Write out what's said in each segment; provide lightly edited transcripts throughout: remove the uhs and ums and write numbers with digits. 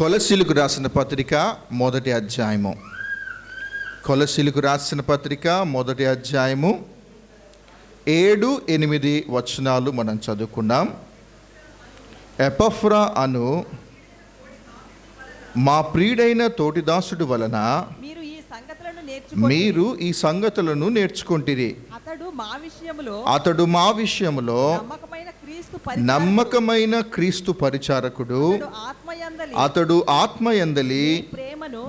కొలస్సీలకు రాసిన పత్రిక మొదటి అధ్యాయము. కొలస్సీలకు రాసిన పత్రిక మొదటి అధ్యాయము 7-8 వచనాలు మనం చదువుకున్నాం. ఎపఫ్రా అను మా ప్రియుడైన తోటిదాసుడు వలన మీరు ఈ సంగతులను నేర్చుకుంటిరి. అతడు మా విషయములో నమ్మకమైన క్రీస్తు పరిచారకుడు. అతడు ఆత్మయందలి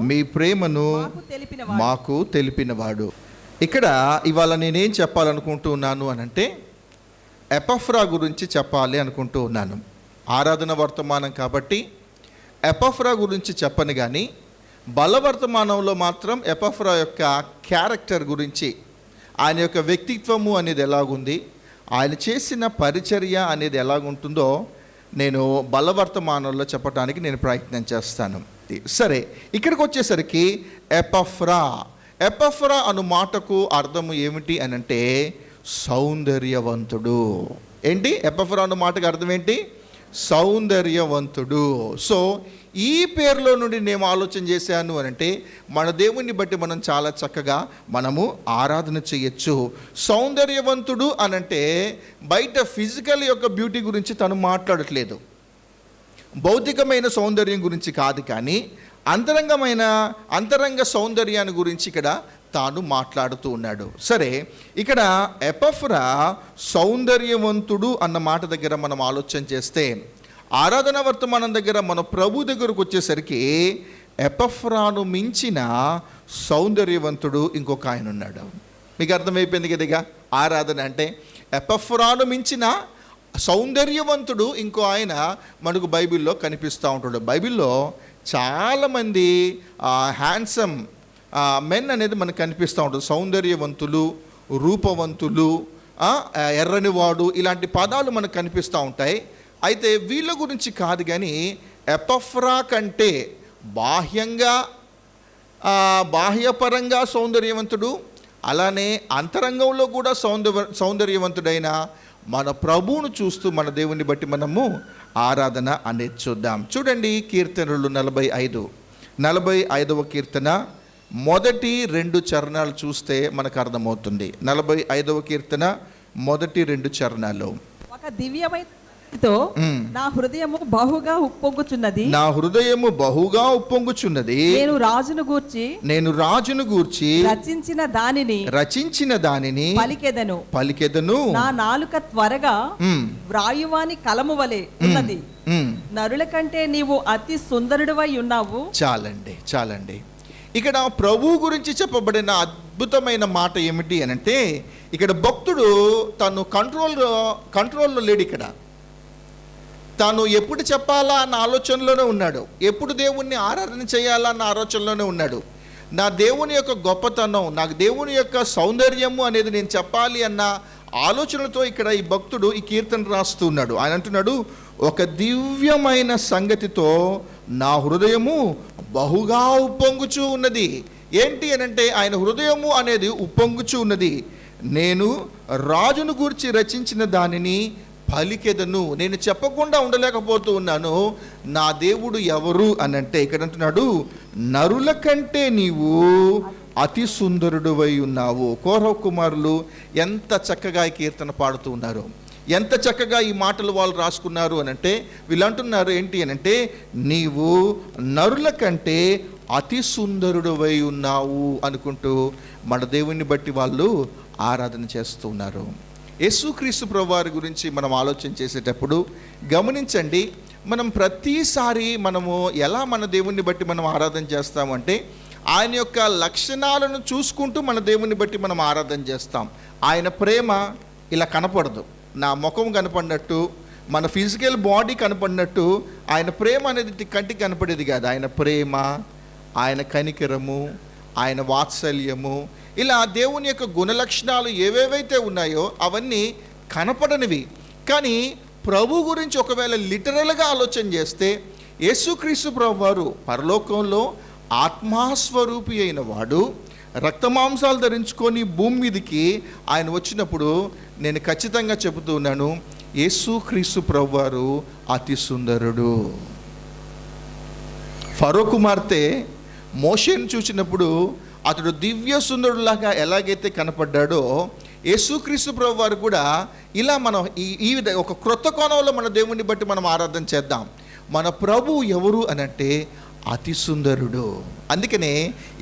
మీ ప్రేమను మాకు తెలిపినవాడు. ఇక్కడ ఇవాళ నేనేం చెప్పాలనుకుంటున్నాను అనంటే, ఎపఫ్రా గురించి చెప్పాలి అనుకుంటూ ఉన్నాను. ఆరాధన వర్తమానం కాబట్టి ఎపఫ్రా గురించి చెప్పను, కానీ బలవర్తమానంలో మాత్రం ఎపఫ్రా యొక్క క్యారెక్టర్ గురించి, ఆయన యొక్క వ్యక్తిత్వము అనేది ఎలాగుంది, ఆయన చేసిన పరిచర్య అనేది ఎలాగుంటుందో నేను బలవర్తమానంలో చెప్పడానికి నేను ప్రయత్నం చేస్తాను. సరే, ఇక్కడికి వచ్చేసరికి ఎపఫ్రా అను మాటకు అర్థము ఏమిటి అని అంటే సౌందర్యవంతుడు. ఏంటి ఎపఫ్రా అను మాటకు అర్థం ఏంటి? సౌందర్యవంతుడు. సో ఈ పేరులో నుండి నేను ఆలోచన చేశాను అనంటే, మన దేవుణ్ణి బట్టి మనం చాలా చక్కగా మనము ఆరాధన చేయొచ్చు. సౌందర్యవంతుడు అనంటే బయట ఫిజికల్ యొక్క బ్యూటీ గురించి తను మాట్లాడట్లేదు, భౌతికమైన సౌందర్యం గురించి కాదు, కానీ అంతరంగ సౌందర్యాన్ని గురించి ఇక్కడ తాను మాట్లాడుతూ ఉన్నాడు. సరే, ఇక్కడ ఎపఫ్రా సౌందర్యవంతుడు అన్న మాట దగ్గర మనం ఆలోచన చేస్తే, ఆరాధన వర్తమానం దగ్గర మన ప్రభు దగ్గరకు వచ్చేసరికి ఎపఫ్రాను మించిన సౌందర్యవంతుడు ఇంకొక ఆయన ఉన్నాడు. మీకు అర్థమైపోయింది కదిగా, ఆరాధన అంటే ఎపఫ్రాను మించిన సౌందర్యవంతుడు ఇంకో ఆయన మనకు బైబిల్లో కనిపిస్తూ ఉంటాడు. బైబిల్లో చాలామంది హ్యాండ్సమ్ మెన్ అనేది మనకు కనిపిస్తూ ఉంటుంది. సౌందర్యవంతులు, రూపవంతులు, ఎర్రనివాడు, ఇలాంటి పదాలు మనకు కనిపిస్తూ ఉంటాయి. అయితే వీళ్ళ గురించి కాదు, కానీ ఎపఫ్రా కంటే బాహ్యపరంగా సౌందర్యవంతుడు, అలానే అంతరంగంలో కూడా సౌందర్యవంతుడైన మన ప్రభువును చూస్తూ మన దేవుని బట్టి మనము ఆరాధన అనేది చూద్దాం. చూడండి, కీర్తనలు 45వ కీర్తన మొదటి 2 చరణాలు చూస్తే మనకు అర్థమవుతుంది. 45వ కీర్తన మొదటి 2 చరణాలు. ఒక దివ్యమైన నా హృదయము బహుగా ఉప్పొంగుచున్నది, నేను రాజును గూర్చి రచించిన దానిని పలికెదను. నా నాలుక త్వరగా వ్రాయువాని కలము వలె ఉన్నది, నరుల కంటే నీవు అతి సుందరుడివై ఉన్నావు. చాలండి. ఇక్కడ ప్రభు గురించి చెప్పబడిన అద్భుతమైన మాట ఏమిటి అనంటే, ఇక్కడ భక్తుడు తను కంట్రోల్లో లేడు. ఇక్కడ తాను ఎప్పుడు చెప్పాలా అన్న ఆలోచనలోనే ఉన్నాడు, ఎప్పుడు దేవుణ్ణి ఆరాధన చేయాలా అన్న ఆలోచనలోనే ఉన్నాడు. నా దేవుని యొక్క గొప్పతనం, నాకు దేవుని యొక్క సౌందర్యము అనేది నేను చెప్పాలి అన్న ఆలోచనలతో ఇక్కడ ఈ భక్తుడు ఈ కీర్తన రాస్తూ ఉన్నాడు. ఆయన అంటున్నాడు, ఒక దివ్యమైన సంగతితో నా హృదయము బహుగా ఉప్పొంగుచూ ఉన్నది. ఏంటి అనంటే ఆయన హృదయము అనేది ఉప్పొంగుచూ ఉన్నది. నేను రాజును గూర్చి రచించిన దానిని పలికెదను. నేను చెప్పకుండా ఉండలేకపోతూ ఉన్నాను. నా దేవుడు ఎవరు అనంటే ఇక్కడ అంటున్నాడు, నరుల కంటే నీవు అతి సుందరుడువై ఉన్నావు. కోరహ కుమారులు ఎంత చక్కగా ఈ కీర్తన పాడుతూ ఉన్నారు, ఎంత చక్కగా ఈ మాటలు వాళ్ళు రాసుకున్నారు అనంటే, వీళ్ళు అంటున్నారు ఏంటి అనంటే, నీవు నరుల కంటే అతి సుందరుడువై ఉన్నావు అనుకుంటూ మన దేవుని బట్టి వాళ్ళు ఆరాధన చేస్తూ ఉన్నారు. యేసుక్రీస్తు ప్రభువారి గురించి మనం ఆలోచన చేసేటప్పుడు గమనించండి, మనం ప్రతిసారి మనము ఎలా మన దేవుణ్ణి బట్టి మనం ఆరాధన చేస్తామంటే, ఆయన యొక్క లక్షణాలను చూసుకుంటూ మన దేవుని బట్టి మనం ఆరాధన చేస్తాం. ఆయన ప్రేమ ఇలా కనపడదు, నా ముఖం కనపడినట్టు, మన ఫిజికల్ బాడీ కనపడినట్టు ఆయన ప్రేమ అనేది కంటికి కనపడేది కాదు. ఆయన ప్రేమ, ఆయన కనికరము, ఆయన వాత్సల్యము, ఇలా దేవుని యొక్క గుణలక్షణాలు ఏవేవైతే ఉన్నాయో అవన్నీ కనపడనివి. కానీ ప్రభు గురించి ఒకవేళ లిటరల్గా ఆలోచన చేస్తే, యేసుక్రీస్తు ప్రభువారు పరలోకంలో ఆత్మాస్వరూపి అయిన వాడు, రక్తమాంసాలు ధరించుకొని భూమి మీదకి ఆయన వచ్చినప్పుడు నేను ఖచ్చితంగా చెబుతూ ఉన్నాను, యేసుక్రీస్తు ప్రభువారు అతి సుందరుడు. ఫరో కుమార్తె మోషేను చూసినప్పుడు అతడు దివ్య సుందరులాగా ఎలాగైతే కనపడ్డాడో, యేసుక్రీస్తు ప్రభు వారు కూడా ఇలా మనం ఈ ఒక క్రొత్త కోణంలో మన దేవుణ్ణి బట్టి మనం ఆరాధన చేద్దాం. మన ప్రభు ఎవరు అనంటే అతి సుందరుడు. అందుకనే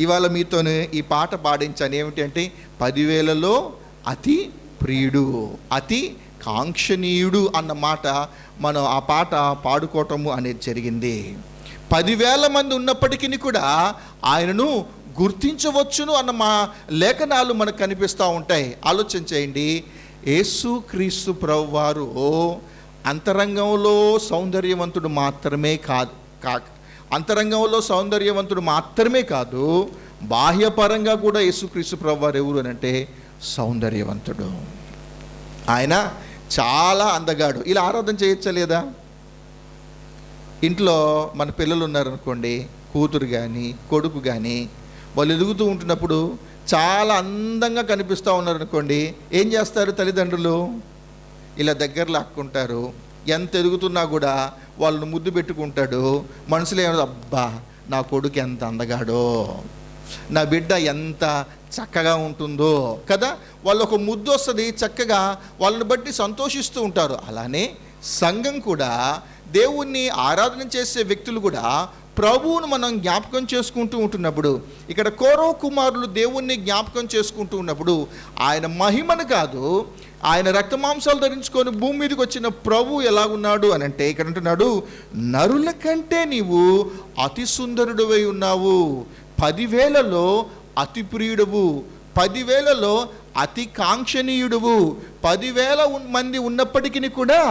ఇవాళ మీతోనే ఈ పాట పాడించాను. ఏమిటి అంటే 10,000లో అతి ప్రియుడు, అతి కాంక్షణీయుడు అన్న మాట మనం ఆ పాట పాడుకోవటము అనేది జరిగింది. 10,000 మంది ఉన్నప్పటికీ కూడా ఆయనను గుర్తించవచ్చును అన్న మా లేఖనాలు మనకు కనిపిస్తూ ఉంటాయి. ఆలోచన చేయండి. యేసుక్రీస్తు ప్రభువారు అంతరంగంలో సౌందర్యవంతుడు మాత్రమే కాదు, బాహ్యపరంగా కూడా యేసుక్రీస్తు ప్రభువారు ఎవరు అని అంటే సౌందర్యవంతుడు. ఆయన చాలా అందగాడు. ఇలా ఆరాధన చేయొచ్చా లేదా? ఇంట్లో మన పిల్లలు ఉన్నారనుకోండి, కూతురు కానీ కొడుకు కానీ, వాళ్ళు ఎదుగుతూ ఉంటున్నప్పుడు చాలా అందంగా కనిపిస్తూ ఉన్నారనుకోండి, ఏం చేస్తారు తల్లిదండ్రులు? ఇలా దగ్గర లాక్కుంటారు. ఎంత ఎదుగుతున్నా కూడా వాళ్ళను ముద్దు పెట్టుకుంటాడు. మనసులో ఏమో, అబ్బా నా కొడుకు ఎంత అందగాడో, నా బిడ్డ ఎంత చక్కగా ఉంటుందో కదా. వాళ్ళు ఒక ముద్దు వస్తుంది, చక్కగా వాళ్ళని బట్టి సంతోషిస్తూ ఉంటారు. అలానే సంఘం కూడా, దేవుణ్ణి ఆరాధన చేసే వ్యక్తులు కూడా ప్రభువును మనం జ్ఞాపకం చేసుకుంటూ ఉంటున్నప్పుడు, ఇక్కడ కోరో కుమారులు దేవుణ్ణి జ్ఞాపకం చేసుకుంటూ ఉన్నప్పుడు ఆయన మహిమను కాదు, ఆయన రక్తమాంసాలు ధరించుకొని భూమి మీదకి వచ్చిన ప్రభు ఎలాగున్నాడు అని అంటే, ఇక్కడ అంటున్నాడు, నరుల కంటే నీవు అతి సుందరుడివై ఉన్నావు, 10,000లో అతి ప్రియుడవు, 10,000లో అతి కాంక్షణీయుడువు. 10,000 మంది ఉన్నప్పటికీ కూడా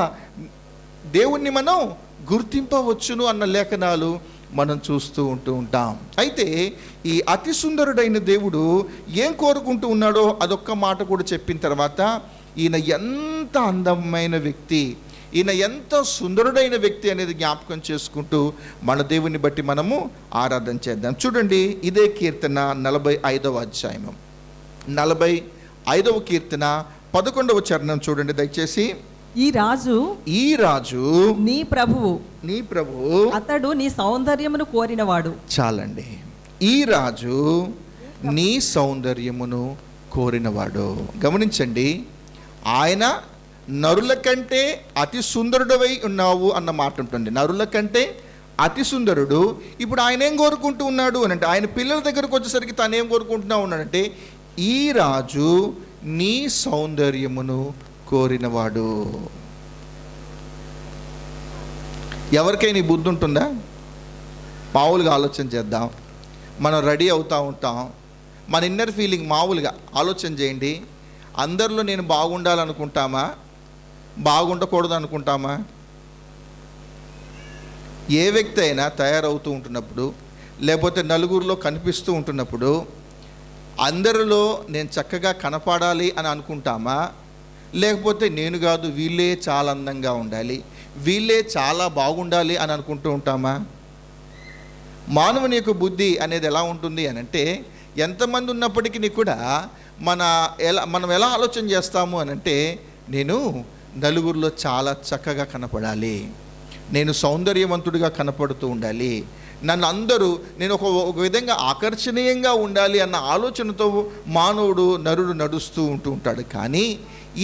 దేవుణ్ణి మనం గుర్తింపవచ్చును అన్న లేఖనాలు మనం చూస్తూ ఉంటాం. అయితే ఈ అతి సుందరుడైన దేవుడు ఏం కోరుకుంటూ ఉన్నాడో అదొక్క మాట కూడా చెప్పిన తర్వాత, ఈయన ఎంత అందమైన వ్యక్తి, ఈయన ఎంత సుందరుడైన వ్యక్తి అనేది జ్ఞాపకం చేసుకుంటూ మన దేవుని బట్టి మనము ఆరాధన చేద్దాం. చూడండి, ఇదే కీర్తన 45వ అధ్యాయము 45వ కీర్తన 11వ చరణం చూడండి దయచేసి. ఈ రాజు నీ ప్రభువు అతడు నీ సౌందర్యమును కోరినవాడు. చాలండి. ఈ రాజు నీ సౌందర్యమును కోరినవాడు. గమనించండి, ఆయన నరుల కంటే అతి సుందరుడవై ఉన్నావు అన్న మాట ఉంటుంది. నరుల కంటే అతి సుందరుడు. ఇప్పుడు ఆయన ఏం కోరుకుంటూ ఉన్నాడు అని అంటే, ఆయన పిల్లల దగ్గరకు వచ్చేసరికి తను ఏం కోరుకుంటున్నా ఉన్నాడంటే, ఈ రాజు నీ సౌందర్యమును కోరినవాడు. ఎవరికైనా బుద్ధి ఉంటుందా? మామూలుగా ఆలోచన చేద్దాం. మనం రెడీ అవుతూ ఉంటాం, మన ఇన్నర్ ఫీలింగ్ మామూలుగా ఆలోచన చేయండి. అందరిలో నేను బాగుండాలనుకుంటామా, బాగుండకూడదు అనుకుంటామా? ఏ వ్యక్తి అయినా తయారవుతూ ఉంటున్నప్పుడు, లేకపోతే నలుగురిలో కనిపిస్తూ ఉంటున్నప్పుడు, అందరిలో నేను చక్కగా కనపడాలి అని అనుకుంటామా, లేకపోతే నేను కాదు వీళ్ళే చాలా అందంగా ఉండాలి, వీళ్ళే చాలా బాగుండాలి అని అనుకుంటూ ఉంటామా? మానవుని యొక్క బుద్ధి అనేది ఎలా ఉంటుంది అని అంటే, ఎంతమంది ఉన్నప్పటికీ కూడా మనం ఎలా ఆలోచన చేస్తాము అని అంటే, నేను నలుగురిలో చాలా చక్కగా కనపడాలి, నేను సౌందర్యవంతుడిగా కనపడుతూ ఉండాలి, నేను ఒక విధంగా ఆకర్షణీయంగా ఉండాలి అన్న ఆలోచనతో నరుడు నడుస్తూ ఉంటాడు. కానీ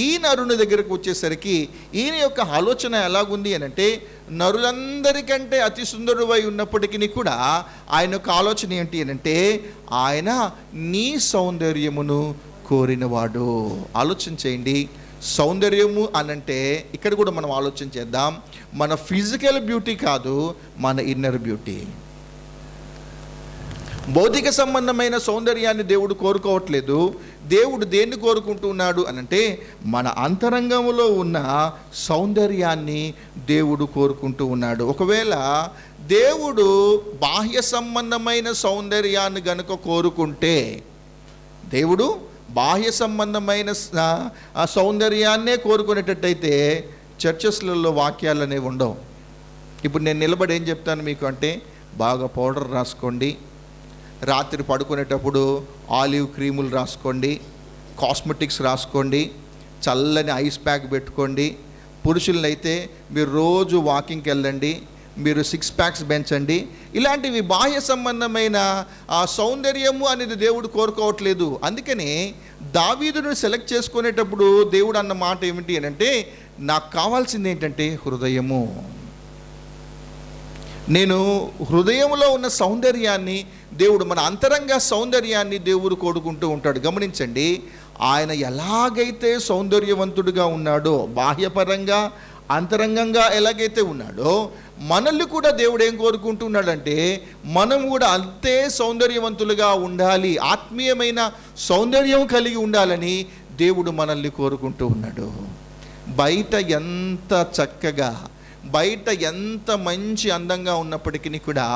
ఈ నరుని దగ్గరకు వచ్చేసరికి ఈయన యొక్క ఆలోచన ఎలాగుంది అని అంటే, నరులందరికంటే అతి సుందరుడై ఉన్నప్పటికీ కూడా ఆయన యొక్క ఆలోచన ఏంటి అని అంటే, ఆయన నీ సౌందర్యమును కోరినవాడు. ఆలోచన చేయండి. సౌందర్యము అనంటే ఇక్కడ కూడా మనం ఆలోచన చేద్దాం, మన ఫిజికల్ బ్యూటీ కాదు, మన ఇన్నర్ బ్యూటీ. భౌతిక సంబంధమైన సౌందర్యాన్ని దేవుడు కోరుకోవట్లేదు. దేవుడు దేన్ని కోరుకుంటున్నాడు అనంటే, మన అంతరంగంలో ఉన్న సౌందర్యాన్ని దేవుడు కోరుకుంటూ ఉన్నాడు. ఒకవేళ దేవుడు బాహ్య సంబంధమైన సౌందర్యాన్ని గనుక కోరుకుంటే, దేవుడు బాహ్య సంబంధమైన సౌందర్యాన్నే కోరుకునేటట్టయితే చర్చెస్లలో వాక్యాలు అనేవి ఉండవు. ఇప్పుడు నేను నిలబడి ఏం చెప్తాను మీకు అంటే, బాగా పౌడర్ రాసుకోండి, రాత్రి పడుకునేటప్పుడు ఆలివ్ క్రీములు రాసుకోండి, కాస్మెటిక్స్ రాసుకోండి, చల్లని ఐస్ ప్యాక్ పెట్టుకోండి. పురుషులనైతే మీరు రోజు వాకింగ్కి వెళ్ళండి, మీరు 6 ప్యాక్స్ పెంచండి. ఇలాంటివి బాహ్య సంబంధమైన ఆ సౌందర్యము అనేది దేవుడు కోరుకోవట్లేదు. అందుకని దావీదును సెలెక్ట్ చేసుకునేటప్పుడు దేవుడు అన్న మాట ఏమిటి అని అంటే, నాకు కావాల్సింది ఏంటంటే హృదయము. నేను హృదయంలో ఉన్న సౌందర్యాన్ని దేవుడు, మన అంతరంగ సౌందర్యాన్ని దేవుడు కోరుకుంటూ ఉంటాడు. గమనించండి, ఆయన ఎలాగైతే సౌందర్యవంతుడిగా ఉన్నాడో, బాహ్యపరంగా అంతరంగంగా ఎలాగైతే ఉన్నాడో, మనల్ని కూడా దేవుడు ఏం కోరుకుంటున్నాడంటే మనం కూడా అంతే సౌందర్యవంతులుగా ఉండాలి, ఆత్మీయమైన సౌందర్యం కలిగి ఉండాలని దేవుడు మనల్ని కోరుకుంటూ ఉన్నాడు. బయట ఎంత చక్కగా, బయట ఎంత మంచి అందంగా ఉన్నప్పటికీ కూడా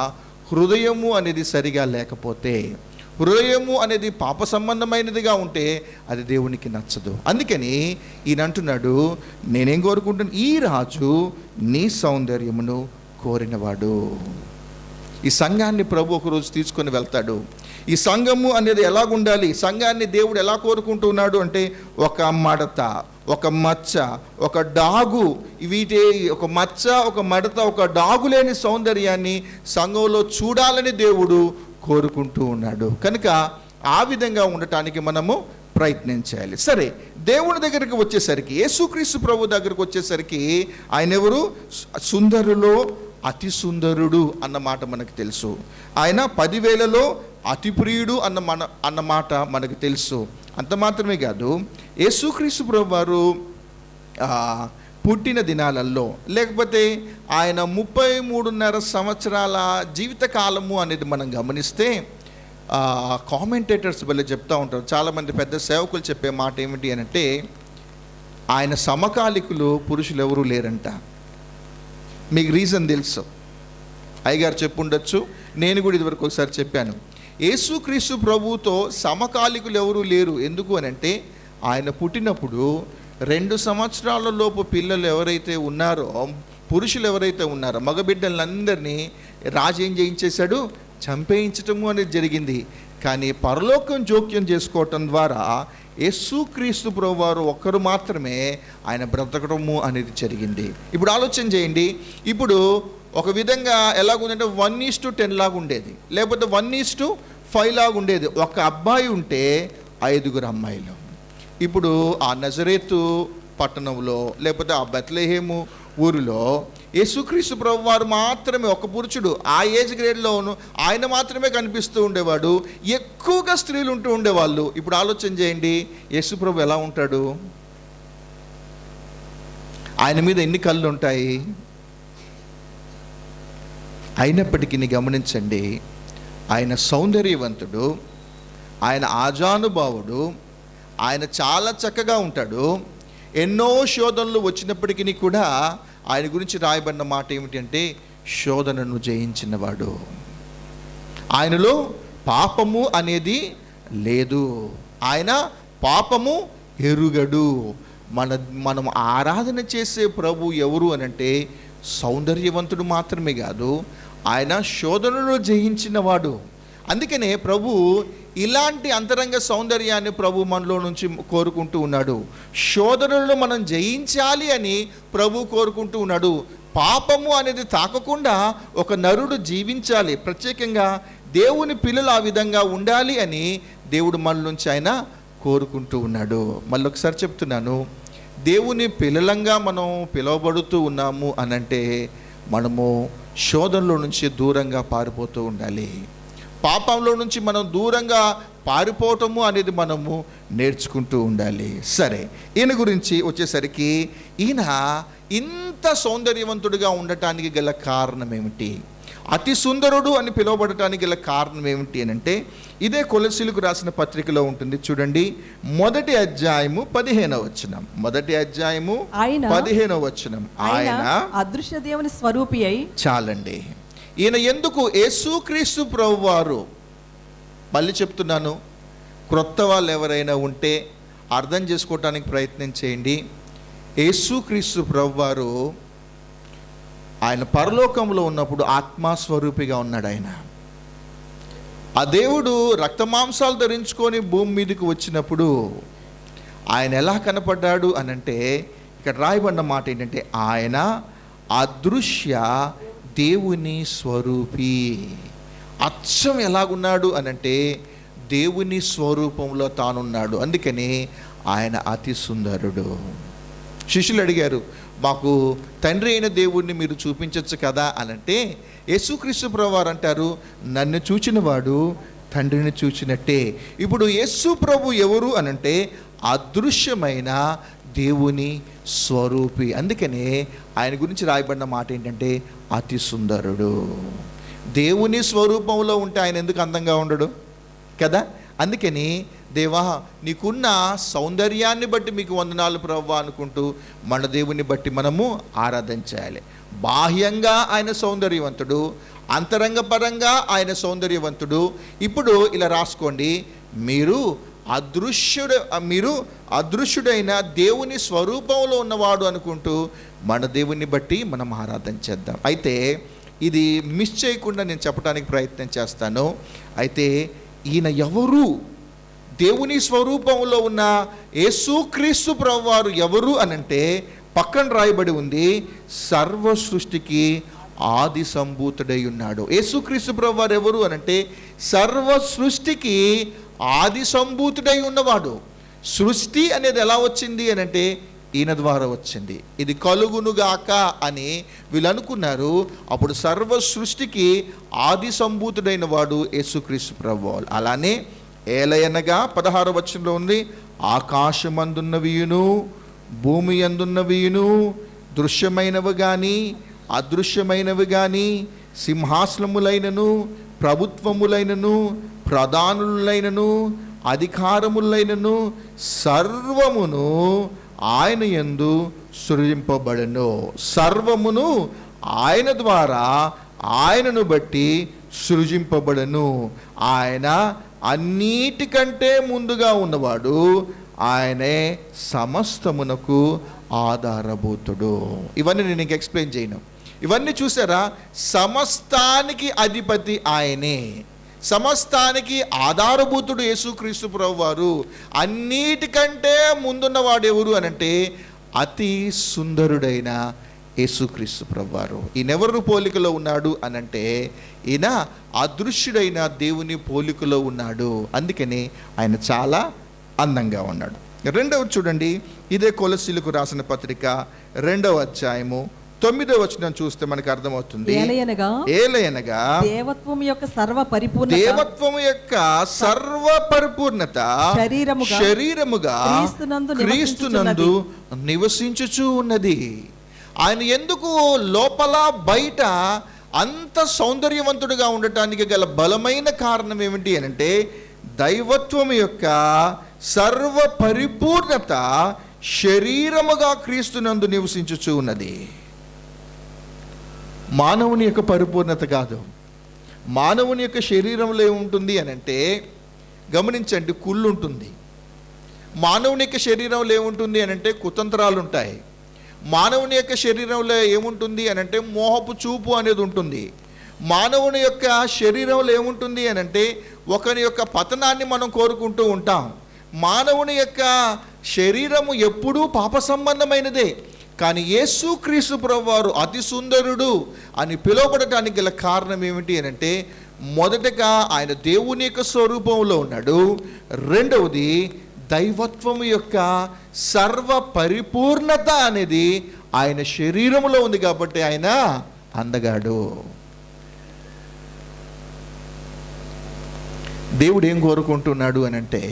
హృదయము అనేది సరిగా లేకపోతే, హృదయము అనేది పాప సంబంధమైనదిగా ఉంటే అది దేవునికి నచ్చదు. అందుకని ఈయన అంటున్నాడు, నేనేం కోరుకుంటున్నాను, ఈ రాజు నీ సౌందర్యమును కోరినవాడు. ఈ సంఘాన్ని ప్రభు ఒకరోజు తీసుకొని వెళ్తాడు. ఈ సంఘము అనేది ఎలాగుండాలి, సంఘాన్ని దేవుడు ఎలా కోరుకుంటున్నాడు అంటే, ఒక మడత, ఒక మచ్చ, ఒక డాగు, వీటి ఒక మచ్చ, ఒక మడత, ఒక డాగు లేని సౌందర్యాన్ని సంఘంలో చూడాలని దేవుడు కోరుకుంటూ ఉన్నాడు. కనుక ఆ విధంగా ఉండటానికి మనము ప్రయత్నించాలి. సరే, దేవుని దగ్గరికి వచ్చేసరికి, యేసుక్రీస్తు ప్రభు దగ్గరికి వచ్చేసరికి ఆయన ఎవరు? సుందరులో అతి సుందరుడు అన్నమాట మనకు తెలుసు. ఆయన 10,000లో అతి ప్రియుడు అన్నమాట మనకు తెలుసు. అంత మాత్రమే కాదు, యేసుక్రీస్తు ప్రభు వారు పుట్టిన దినాలలో, లేకపోతే ఆయన 33.5 సంవత్సరాల జీవిత కాలము అనేది మనం గమనిస్తే, కామెంటేటర్స్ వల్ల చెప్తూ ఉంటారు, చాలామంది పెద్ద సేవకులు చెప్పే మాట ఏమిటి అని అంటే, ఆయన సమకాలికులు పురుషులు ఎవరూ లేరంట. మీకు రీజన్ తెలుసు, అయ్యగారు చెప్పుండొచ్చు, నేను కూడా ఇదివరకు ఒకసారి చెప్పాను. యేసుక్రీస్తు ప్రభువుతో సమకాలికులు ఎవరూ లేరు. ఎందుకు అని అంటే, ఆయన పుట్టినప్పుడు 2 సంవత్సరాల లోపు పిల్లలు ఎవరైతే ఉన్నారో, పురుషులు ఎవరైతే ఉన్నారో, మగబిడ్డలందరినీ రాజు ఏం చేయించేశాడు? చంపేయించటము అనేది జరిగింది. కానీ పరలోకం జోక్యం చేసుకోవటం ద్వారా యేసుక్రీస్తు ప్రభువారు ఒక్కరు మాత్రమే ఆయన బ్రతకడము అనేది జరిగింది. ఇప్పుడు ఆలోచన చేయండి, ఇప్పుడు ఒక విధంగా ఎలాగుందంటే 1:10 లాగా ఉండేది, లేకపోతే 1:5 లాగా ఉండేది. ఒక అబ్బాయి ఉంటే 5 అమ్మాయిలు. ఇప్పుడు ఆ నజరేతు పట్టణంలో, లేకపోతే ఆ బెత్లెహేము ఊరిలో యేసుక్రీస్తు ప్రభు వారు మాత్రమే, ఒక పురుషుడు ఆ ఏజ్ గ్రేడ్లోను ఆయన మాత్రమే కనిపిస్తూ ఉండేవాడు. ఎక్కువగా స్త్రీలు ఉంటూ ఉండేవాళ్ళు. ఇప్పుడు ఆలోచన చేయండి, యేసు ప్రభు ఎలా ఉంటాడు? ఆయన మీద ఎన్ని కళ్ళు ఉంటాయి? అయినప్పటికీ గమనించండి, ఆయన సౌందర్యవంతుడు, ఆయన ఆజానుభావుడు, ఆయన చాలా చక్కగా ఉంటాడు. ఎన్నో శోధనలు వచ్చినప్పటికీ కూడా ఆయన గురించి రాయబడిన మాట ఏమిటి అంటే, శోధనను జయించినవాడు. ఆయనలో పాపము అనేది లేదు, ఆయన పాపము ఎరుగడు. మనం ఆరాధన చేసే ప్రభు ఎవరు అనంటే సౌందర్యవంతుడు మాత్రమే కాదు, ఆయన శోధనను జయించినవాడు. అందుకనే ప్రభు ఇలాంటి అంతరంగ సౌందర్యాన్ని ప్రభు మనలో నుంచి కోరుకుంటూ ఉన్నాడు. శోధనలను మనం జయించాలి అని ప్రభు కోరుకుంటూ ఉన్నాడు. పాపము అనేది తాకకుండా ఒక నరుడు జీవించాలి, ప్రత్యేకంగా దేవుని పిల్లలు ఆ విధంగా ఉండాలి అని దేవుడు మన నుంచి ఆయన కోరుకుంటూ ఉన్నాడు. మళ్ళీ ఒకసారి చెప్తున్నాను, దేవుని పిల్లలంగా మనం పిలువబడుతూ ఉన్నాము అనంటే మనము శోధనలో నుంచి దూరంగా పారిపోతూ ఉండాలి. పాపంలో నుంచి మనం దూరంగా పారిపోవటము అనేది మనము నేర్చుకుంటూ ఉండాలి. సరే, ఈయన గురించి వచ్చేసరికి, ఈయన ఇంత సౌందర్యవంతుడిగా ఉండటానికి గల కారణం ఏమిటి? అతి సుందరుడు అని పిలువబడటానికి గల కారణం ఏమిటి అని అంటే, ఇదే కొలసీలకు రాసిన పత్రికలో ఉంటుంది. చూడండి, 1వ అధ్యాయము 15వ వచనం. 1వ అధ్యాయము 15వ వచనం. ఆయన అదృశ్య దేవుని స్వరూపి అయి, చాలండి, ఈయన ఎందుకు? యేసుక్రీస్తు ప్రభువారు, మళ్ళీ చెప్తున్నాను, క్రొత్త వాళ్ళు ఎవరైనా ఉంటే అర్థం చేసుకోవటానికి ప్రయత్నం చేయండి. యేసుక్రీస్తు ప్రభువారు ఆయన పరలోకంలో ఉన్నప్పుడు ఆత్మస్వరూపిగా ఉన్నాడు. ఆయన ఆ దేవుడు రక్తమాంసాలు ధరించుకొని భూమి మీదకి వచ్చినప్పుడు ఆయన ఎలా కనపడ్డాడు అనంటే, ఇక్కడ రాయబడిన మాట ఏంటంటే, ఆయన అదృశ్య దేవుని స్వరూపి. అచ్చం ఎలాగున్నాడు అనంటే దేవుని స్వరూపంలో తానున్నాడు. అందుకని ఆయన అతి సుందరుడు. శిష్యులు అడిగారు, మాకు తండ్రి అయిన దేవుణ్ణి మీరు చూపించవచ్చు కదా అనంటే యేసుక్రీస్తు ప్రభువారు అంటారు, నన్ను చూచిన వాడు తండ్రిని చూచినట్టే. ఇప్పుడు యేసు ప్రభు ఎవరు అనంటే అదృశ్యమైన దేవుని స్వరూపి. అందుకనే ఆయన గురించి రాయబడిన మాట ఏంటంటే అతి సుందరుడు. దేవుని స్వరూపంలో ఉంటే ఆయన ఎందుకు అందంగా ఉండడు కదా? అందుకని దేవా నీకున్న సౌందర్యాన్ని బట్టి మీకు వందనాలు ప్రభువా అనుకుంటూ మన దేవుని బట్టి మనము ఆరాధన చేయాలి. బాహ్యంగా ఆయన సౌందర్యవంతుడు, అంతరంగపరంగా ఆయన సౌందర్యవంతుడు. ఇప్పుడు ఇలా రాసుకోండి, మీరు అదృశ్యుడైన దేవుని స్వరూపంలో ఉన్నవాడు అనుకుంటూ మన దేవుని బట్టి మనం ఆరాధన చేద్దాం. అయితే ఇది మిస్ చేయకుండా నేను చెప్పడానికి ప్రయత్నం చేస్తాను. అయితే ఈయన ఎవరు? దేవుని స్వరూపంలో ఉన్న యేసుక్రీస్తు ప్రభువారు ఎవరు అనంటే పక్కన రాయబడి ఉంది, సర్వ సృష్టికి ఆది సంభూతుడై ఉన్నాడు. యేసుక్రీస్తు ప్రభువారు ఎవరు అనంటే సర్వ సృష్టికి ఆది సంభూతుడై ఉన్నవాడు. సృష్టి అనేది ఎలా వచ్చింది అనంటే ఈయన ద్వారా వచ్చింది. ఇది కలుగునుగాక అని వీళ్ళు అనుకున్నారు. అప్పుడు సర్వ సృష్టికి ఆది సంభూతుడైన వాడు యేసుక్రీస్తు ప్రభువారు. అలానే ఏలయనగా 16వ వచనంలో ఉంది, ఆకాశమందున్నవియును భూమి అందున్నవియును దృశ్యమైనవి కానీ అదృశ్యమైనవి కానీ సింహాసనములైనను ప్రభుత్వములైనను ప్రధానులైనను అధికారములైనను సర్వమును ఆయన యందు సృజింపబడెను. సర్వమును ఆయన ద్వారా ఆయనను బట్టి సృజింపబడెను. ఆయన అన్నిటికంటే ముందుగా ఉన్నవాడు, ఆయనే సమస్తమునకు ఆధారభూతుడు. ఇవన్నీ నేను ఇంక ఎక్స్ప్లెయిన్ చేయను. ఇవన్నీ చూసారా? సమస్తానికి అధిపతి ఆయనే, సమస్తానికి ఆధారభూతుడు యేసుక్రీస్తు ప్రభువారు. అన్నిటికంటే ముందున్నవాడు ఎవరు అనంటే అతి సుందరుడైన యేసుక్రీస్తు ప్రభువారు. ఈయనెవరు పోలికలో ఉన్నాడు అనంటే ఈయన అదృశ్యుడైన దేవుని పోలికలో ఉన్నాడు. అందుకని ఆయన చాలా అందంగా ఉన్నాడు. రెండవది చూడండి, ఇదే కొలసీలకు రాసిన పత్రిక 2వ అధ్యాయము 9వ వచనం చూస్తే మనకు అర్థమవుతుంది. ఏలయనగా దేవత్వము యొక్క సర్వ పరిపూర్ణత శరీరముగా క్రీస్తునందు నివసించుచూ ఉన్నది. ఆయన ఎందుకు లోపల బయట అంత సౌందర్యవంతుడిగా ఉండటానికి గల బలమైన కారణం ఏమిటి అనంటే దైవత్వం యొక్క సర్వ పరిపూర్ణత శరీరముగా క్రీస్తునందు నివసించుచూ ఉన్నది. మానవుని యొక్క పరిపూర్ణత కాదు. మానవుని యొక్క శరీరంలో ఏముంటుంది అనంటే గమనించండి, కుళ్ళు ఉంటుంది. మానవుని యొక్క శరీరంలో ఏముంటుంది అనంటే కుతంత్రాలు ఉంటాయి. మానవుని యొక్క శరీరంలో ఏముంటుంది అనంటే మోహపు చూపు అనేది ఉంటుంది. మానవుని యొక్క శరీరంలో ఏముంటుంది అనంటే ఒకరి యొక్క పతనాన్ని మనం కోరుకుంటూ ఉంటాం. మానవుని యొక్క శరీరము ఎప్పుడూ పాప సంబంధమైనదే. కానీ యేసుక్రీస్తు ప్రభువారు అతి సుందరుడు అని పిలువబడటానికి గల కారణం ఏమిటి అనంటే మొదటగా ఆయన దేవుని యొక్క స్వరూపంలో ఉన్నాడు. రెండవది దైవత్వం యొక్క సర్వ పరిపూర్ణత అనేది ఆయన శరీరంలో ఉంది కాబట్టి ఆయన అందగాడు. దేవుడు ఏం కోరుకుంటున్నాడు అనంటే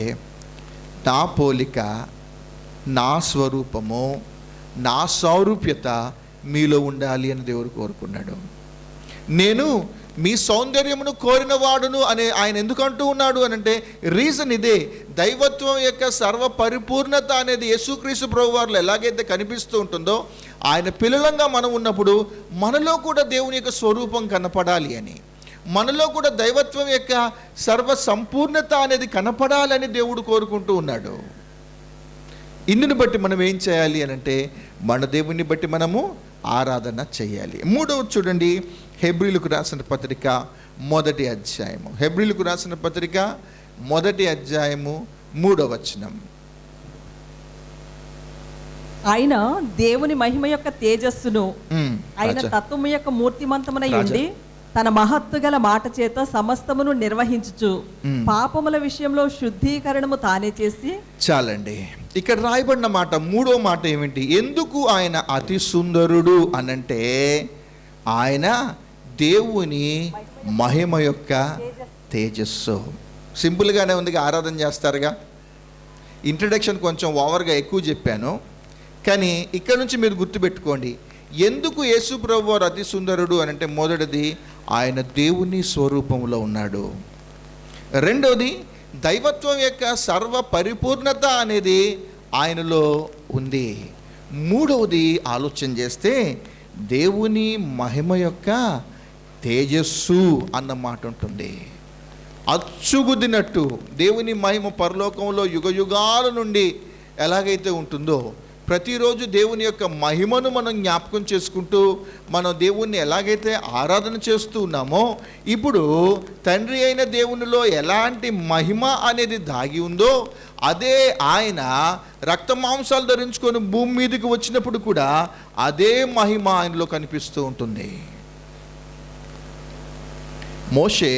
నా పోలిక, నా స్వరూపము, నా సారూప్యత మీలో ఉండాలి అని దేవుడు కోరుకున్నాడు. నేను మీ సౌందర్యమును కోరిన వాడును అని ఆయన ఎందుకు అంటూ ఉన్నాడు అనంటే రీజన్ ఇదే. దైవత్వం యొక్క సర్వ పరిపూర్ణత అనేది యేసుక్రీస్తు ప్రభువారిలో ఎలాగైతే కనిపిస్తూ ఉంటుందో ఆయన పిల్లలంగా మనం ఉన్నప్పుడు మనలో కూడా దేవుని యొక్క స్వరూపం కనపడాలి అని, మనలో కూడా దైవత్వం యొక్క సర్వ సంపూర్ణత అనేది కనపడాలని దేవుడు కోరుకుంటూ ఉన్నాడు. ఇందుని బట్టి మనం ఏం చేయాలి అనంటే మన దేవుని బట్టి మనము ఆరాధన చేయాలి. మూడవది చూడండి, హెబ్రీలకు రాసిన పత్రిక 1వ అధ్యాయము. హెబ్రీలకు రాసిన పత్రిక 1వ అధ్యాయము 3వ వచనం. ఆయన దేవుని మహిమ యొక్క తేజస్సును ఆయన రాజా. తత్వము యొక్క మూర్తిమంతమునై రాజా. ఉండి తన మహత్తు గల మాట చేత సమస్తమును నిర్వహించుచు పాపముల విషయంలో శుద్ధీకరణము తానే చేసి. చాలండి. ఇక్కడ రాయబడిన మాట, మూడో మాట ఏమిటి? ఎందుకు ఆయన అతి సుందరుడు అనంటే ఆయన దేవుని మహిమ యొక్క తేజస్సు. సింపుల్గానే ఉందిగా, ఆరాధన చేస్తారుగా. ఇంట్రడక్షన్ కొంచెం ఓవర్గా ఎక్కువ చెప్పాను, కానీ ఇక్కడ నుంచి మీరు గుర్తుపెట్టుకోండి, ఎందుకు యేసు ప్రభు వారు అతి సుందరుడు అని అంటే, మొదటిది ఆయన దేవుని స్వరూపంలో ఉన్నాడు. రెండవది దైవత్వం యొక్క సర్వ పరిపూర్ణత అనేది ఆయనలో ఉంది. మూడవది ఆలోచన చేస్తే దేవుని మహిమ యొక్క తేజస్సు అన్న మాట ఉంటుంది. అచ్చుగుద్దినట్టు దేవుని మహిమ పరలోకంలో యుగయుగాల నుండి ఎలాగైతే ఉంటుందో, ప్రతిరోజు దేవుని యొక్క మహిమను మనం జ్ఞాపకం చేసుకుంటూ మనం దేవుణ్ణి ఎలాగైతే ఆరాధన చేస్తూ ఉన్నామో, ఇప్పుడు తండ్రి అయిన దేవునిలో ఎలాంటి మహిమ అనేది దాగి ఉందో, అదే ఆయన రక్త మాంసాలు ధరించుకొని భూమి మీదకి వచ్చినప్పుడు కూడా అదే మహిమ ఆయనలో కనిపిస్తూ ఉంటుంది. మోషే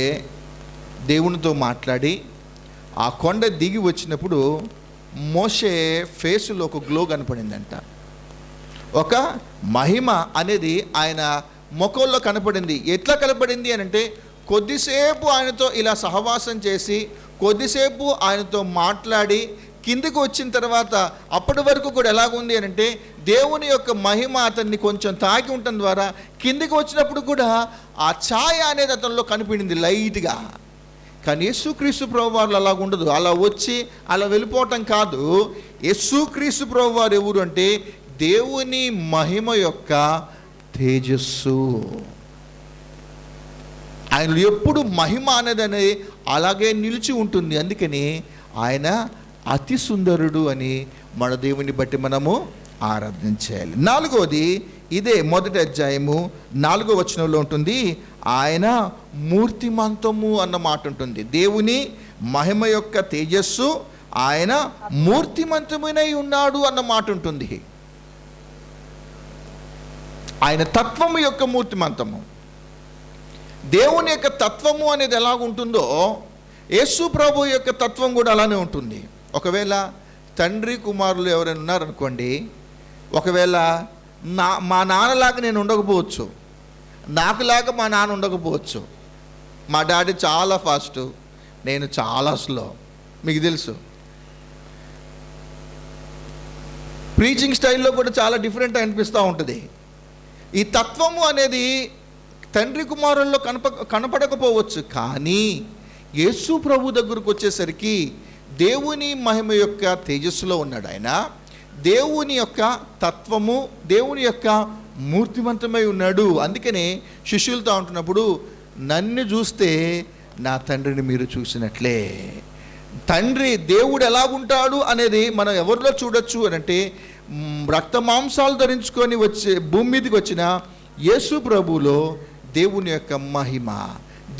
దేవునితో మాట్లాడి ఆ కొండ దిగి వచ్చినప్పుడు మోషే ఫేసులో ఒక గ్లో కనపడిందంట. ఒక మహిమ అనేది ఆయన ముఖంలో కనపడింది. ఎట్లా కనపడింది అని అంటే, కొద్దిసేపు ఆయనతో ఇలా సహవాసం చేసి, కొద్దిసేపు ఆయనతో మాట్లాడి కిందికి వచ్చిన తర్వాత అప్పటి వరకు కూడా ఎలాగుంది అని అంటే, దేవుని యొక్క మహిమ అతన్ని కొంచెం తాకి ఉండటం ద్వారా కిందికి వచ్చినప్పుడు కూడా ఆ ఛాయ అనేది అతనిలో కనిపించింది లైట్గా. కానీ యేసుక్రీస్తు ప్రభువారు అలా ఉండదు. అలా వచ్చి అలా వెళ్ళిపోవటం కాదు. యేసుక్రీస్తు ప్రభువారు ఎవరు అంటే దేవుని మహిమ యొక్క తేజస్సు. ఆయన ఎప్పుడు మహిమ అనేది అలాగే నిలిచి ఉంటుంది. అందుకని ఆయన అతి సుందరుడు అని మన దేవుని బట్టి మనము ఆరాధించాలి. నాలుగవది, ఇదే మొదటి అధ్యాయము 4వ వచనంలో ఉంటుంది, ఆయన మూర్తిమంతము అన్న మాట ఉంటుంది. దేవుని మహిమ యొక్క తేజస్సు, ఆయన మూర్తిమంతమునై ఉన్నాడు అన్న మాట ఉంటుంది. ఆయన తత్వము యొక్క మూర్తిమంతము, దేవుని యొక్క తత్వము అనేది ఎలాగుంటుందో యేసు ప్రభు యొక్క తత్వం కూడా అలానే ఉంటుంది. ఒకవేళ తండ్రి కుమారులు ఎవరైనా ఉన్నారనుకోండి, ఒకవేళ మా నాన్నలాగా నేను ఉండకపోవచ్చు, నాకులాగా మా నాన్న ఉండకపోవచ్చు. మా డాడీ చాలా ఫాస్టు, నేను చాలా స్లో, మీకు తెలుసు. ప్రీచింగ్ స్టైల్లో కూడా చాలా డిఫరెంట్ అనిపిస్తూ ఉంటుంది. ఈ తత్వము అనేది తండ్రి కుమారుల్లో కనపడకపోవచ్చు, కానీ యేసు ప్రభు దగ్గరకు వచ్చేసరికి దేవుని మహిమ యొక్క తేజస్సులో ఉన్నాడు. ఆయన దేవుని యొక్క తత్వము, దేవుని యొక్క మూర్తిమంతమై ఉన్నాడు. అందుకనే శిష్యులతో ఉంటున్నప్పుడు, నన్ను చూస్తే నా తండ్రిని మీరు చూసినట్లే. తండ్రి దేవుడు ఎలాగుంటాడు అనేది మనం ఎవరిలో చూడొచ్చు అని అంటే, రక్త మాంసాలు ధరించుకొని వచ్చే భూమి మీదకి వచ్చిన యేసు ప్రభువులో దేవుని యొక్క మహిమ,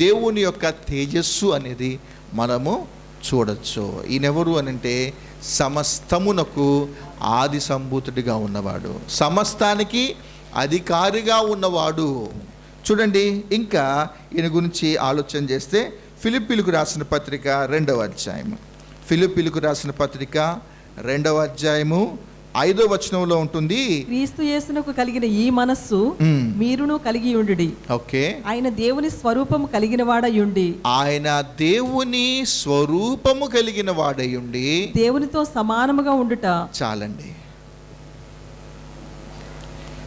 దేవుని యొక్క తేజస్సు అనేది మనము చూడొచ్చు. ఈయనెవరు అని అంటే సమస్తమునకు ఆది సంభూతుడిగా ఉన్నవాడు, సమస్తానికి అధికారిగా ఉన్నవాడు. చూడండి, ఇంకా ఈయన గురించి ఆలోచన చేస్తే ఫిలిప్పీలకు రాసిన పత్రిక 2వ అధ్యాయము, ఫిలిప్పీలకు రాసిన పత్రిక 2వ అధ్యాయము 5వ వచనంలో ఉంటుంది, క్రీస్తు యేసునకు కలిగిన ఈ మనస్సు మీరును కలిగి ఉండుడి. ఓకే, ఆయన దేవుని స్వరూపము కలిగిన వాడయుండి, ఆయన దేవుని స్వరూపము కలిగిన వాడయుండి దేవునితో సమానముగా ఉండుట. చాలండి.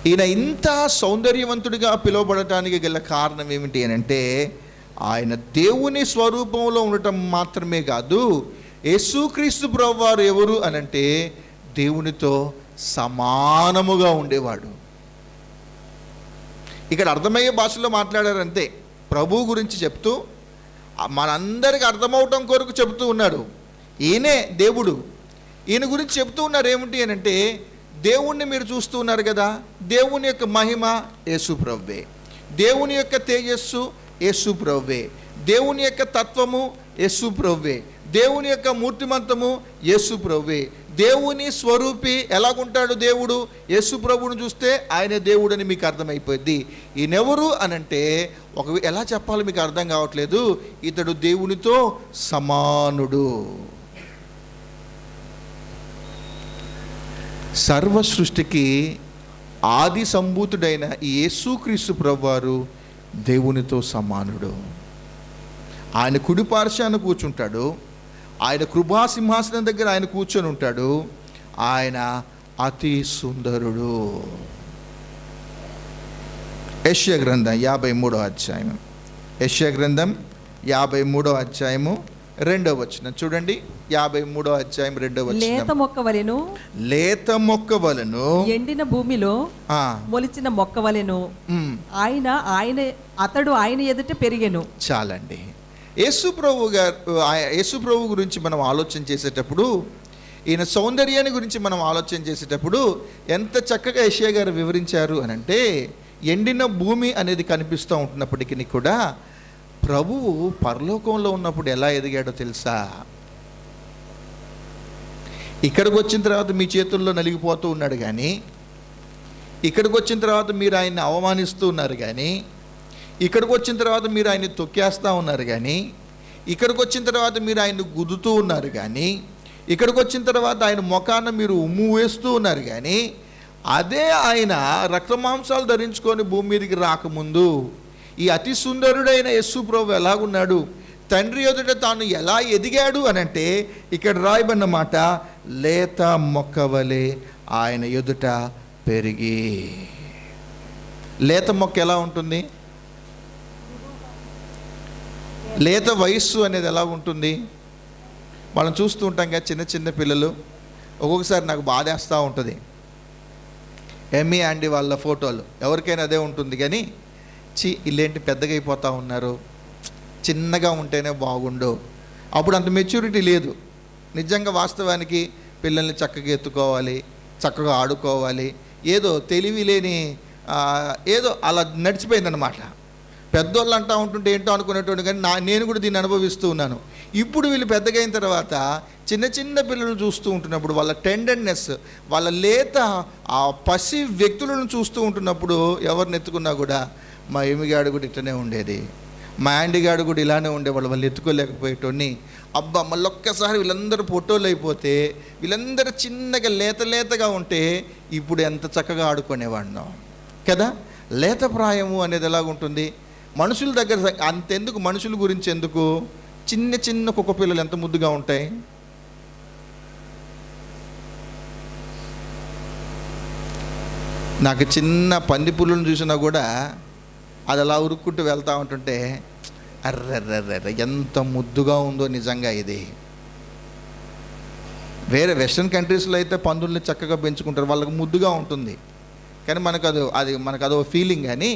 ఈయన ఇంత సౌందర్యవంతుడిగా పిలువబడటానికి గల కారణం ఏమిటి అని అంటే, ఆయన దేవుని స్వరూపంలో ఉండటం మాత్రమే కాదు, యేసుక్రీస్తు ప్రభువారు ఎవరు అని అంటే దేవునితో సమానముగా ఉండేవాడు. ఇక్కడ అర్థమయ్యే భాషలో మాట్లాడారంతే. ప్రభు గురించి చెప్తూ మనందరికి అర్థమవటం కొరకు చెబుతూ ఉన్నాడు. ఈయనే దేవుడు, ఈయన గురించి చెప్తూ ఉన్నారు. ఏమిటి అని అంటే, దేవుణ్ణి మీరు చూస్తూ ఉన్నారు కదా, దేవుని యొక్క మహిమ యేసు ప్రభువే, దేవుని యొక్క తేజస్సు యేసు ప్రభువే, దేవుని యొక్క తత్వము యేసు ప్రభువే, దేవుని యొక్క మూర్తిమంతము యేసు ప్రభువే. దేవుని స్వరూపి ఎలాగుంటాడు దేవుడు? యేసు ప్రభువును చూస్తే ఆయనే దేవుడు అని మీకు అర్థమైపోద్ది. ఈయనెవరు అనంటే ఎలా చెప్పాలో మీకు అర్థం కావట్లేదు. ఇతడు దేవునితో సమానుడు. సర్వ సృష్టికి ఆది సంభూతుడైన ఈ యేసుక్రీస్తు ప్రభువారు దేవునితో సమానుడు. ఆయన కుడి పార్శ్వాన కూర్చుంటాడు. ఆయన కృపాసింహాసనం దగ్గర ఆయన కూర్చొని ఉంటాడు. ఆయన అతి సుందరుడు. యెషయా గ్రంథం 53వ అధ్యాయం. యెషయా గ్రంథం 53వ అధ్యాయము 2వ వచనం చూడండి. 53వ అధ్యాయం 2వ వచనం. లేత మొక్కవలెను ఎండిన భూమిలో మొలిచిన మొక్కవలెను అతడు ఆయన ఎదుట పెరిగెను. చాలండి. యేసు ప్రభు గురించి మనం ఆలోచన చేసేటప్పుడు, ఈయన సౌందర్యాన్ని గురించి మనం ఆలోచన చేసేటప్పుడు ఎంత చక్కగా యెషయా గారు వివరించారు అనంటే, ఎండిన భూమి అనేది కనిపిస్తూ ఉంటున్నప్పటికీ కూడా ప్రభువు పరలోకంలో ఉన్నప్పుడు ఎలా ఎదిగాడో తెలుసా? ఇక్కడికి వచ్చిన తర్వాత మీ చేతుల్లో నలిగిపోతూ ఉన్నాడు కానీ, ఇక్కడికి వచ్చిన తర్వాత మీరు ఆయన్ని అవమానిస్తూ ఉన్నారు కానీ, ఇక్కడికి వచ్చిన తర్వాత మీరు ఆయన్ని తొక్కేస్తూ ఉన్నారు కానీ, ఇక్కడికి వచ్చిన తర్వాత మీరు ఆయన్ని గుద్దుతూ ఉన్నారు కానీ, ఇక్కడికి వచ్చిన తర్వాత ఆయన ముఖాన మీరు ఉమ్ము వేస్తూ ఉన్నారు కానీ, అదే ఆయన రక్తమాంసాలు ధరించుకొని భూమి మీదకి రాకముందు ఈ అతి సుందరుడైన యేసు ప్రభు ఎలాగున్నాడు, తండ్రి ఎదుట తాను ఎలా ఎదిగాడు అనంటే, ఇక్కడ రాయబడిన మాట, లేత మొక్కవలే ఆయన ఎదుట పెరిగి. లేత మొక్క ఎలా ఉంటుంది? లేత వయస్సు అనేది ఎలా ఉంటుంది? మనం చూస్తూ ఉంటాం కదా, చిన్న చిన్న పిల్లలు. ఒక్కొక్కసారి నాకు బాధేస్తూ ఉంటుంది. ఎమ్మీ ఆంటీ వాళ్ళ ఫోటోలు ఎవరికైనా అదే ఉంటుంది కానీ, వీళ్ళేంటి పెద్దగా అయిపోతూ ఉన్నారు, చిన్నగా ఉంటేనే బాగుండు. అప్పుడు అంత మెచ్యూరిటీ లేదు. నిజంగా వాస్తవానికి పిల్లల్ని చక్కగా ఎత్తుకోవాలి, చక్కగా ఆడుకోవాలి, ఏదో తెలివి లేని ఏదో అలా నడిచిపోయిందనమాట. పెద్దోళ్ళు అంటూ ఉంటుంటే ఏంటో అనుకునేటోడు కానీ నేను కూడా దీన్ని అనుభవిస్తూ ఉన్నాను. ఇప్పుడు వీళ్ళు పెద్దగా అయిన తర్వాత చిన్న చిన్న పిల్లలను చూస్తూ ఉంటున్నప్పుడు, వాళ్ళ టెండర్నెస్, వాళ్ళ లేత ఆ పసి వ్యక్తులను చూస్తూ ఉంటున్నప్పుడు ఎవరిని ఎత్తుకున్నా కూడా, మా ఎమిగాడు కూడా ఇట్లనే ఉండేది, మా యాండిగాడు కూడా ఇలానే ఉండేవాళ్ళు, వాళ్ళు ఎత్తుకోలేకపోయేటోని. అబ్బా మళ్ళొక్కసారి వీళ్ళందరూ ఫోటోలు అయిపోతే, వీళ్ళందరూ చిన్నగా లేతగా ఉంటే ఇప్పుడు ఎంత చక్కగా ఆడుకునేవాడినాం కదా. లేత ప్రాయము అనేది ఎలాగుంటుంది? మనుషుల దగ్గర అంతెందుకు, మనుషుల గురించి ఎందుకు, చిన్న చిన్న కుక్క పిల్లలు ఎంత ముద్దుగా ఉంటాయి. నాకు చిన్న పంది పుల్లను చూసినా కూడా అది అలా ఉరుక్కుంటూ వెళ్తూ ఉంటుంటే, అర్రెర్రెర్రె ఎంత ముద్దుగా ఉందో నిజంగా. ఇది వేరే వెస్ట్రన్ కంట్రీస్లో అయితే పందుల్ని చక్కగా పెంచుకుంటారు, వాళ్ళకి ముద్దుగా ఉంటుంది. కానీ మనకు అదో ఫీలింగ్. కానీ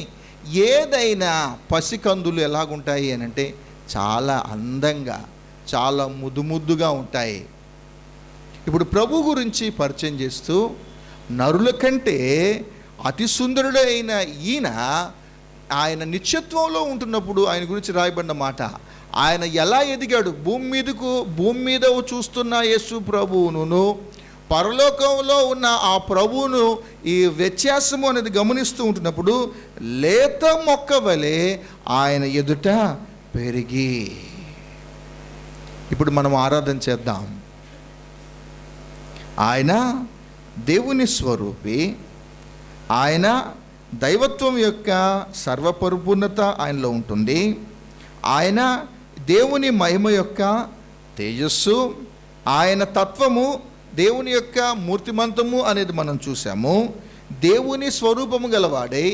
ఏదైనా పసికందులు ఎలాగుంటాయి అని అంటే చాలా అందంగా, చాలా ముద్దుగా ఉంటాయి. ఇప్పుడు ప్రభు గురించి పరిచయం చేస్తూ, నరుల కంటే అతి సుందరుడైన ఈయన, ఆయన నిత్యత్వంలో ఉంటున్నప్పుడు ఆయన గురించి రాయబడిన మాట, ఆయన ఎలా ఎదిగాడు, భూమి మీద చూస్తున్న యేసు ప్రభువును, పరలోకంలో ఉన్న ఆ ప్రభువును ఈ వ్యత్యాసము అనేది గమనిస్తూ ఉంటున్నప్పుడు, లేత మొక్క వలె ఆయన ఎదుట పెరిగి. ఇప్పుడు మనం ఆరాధన చేద్దాం. ఆయన దేవుని స్వరూపి, ఆయన దైవత్వం యొక్క సర్వపరిపూర్ణత ఆయనలో ఉంటుంది. ఆయన దేవుని మహిమ యొక్క తేజస్సు, ఆయన తత్వము, దేవుని యొక్క మూర్తిమంతము అనేది మనం చూసాము. దేవుని స్వరూపము గలవాడై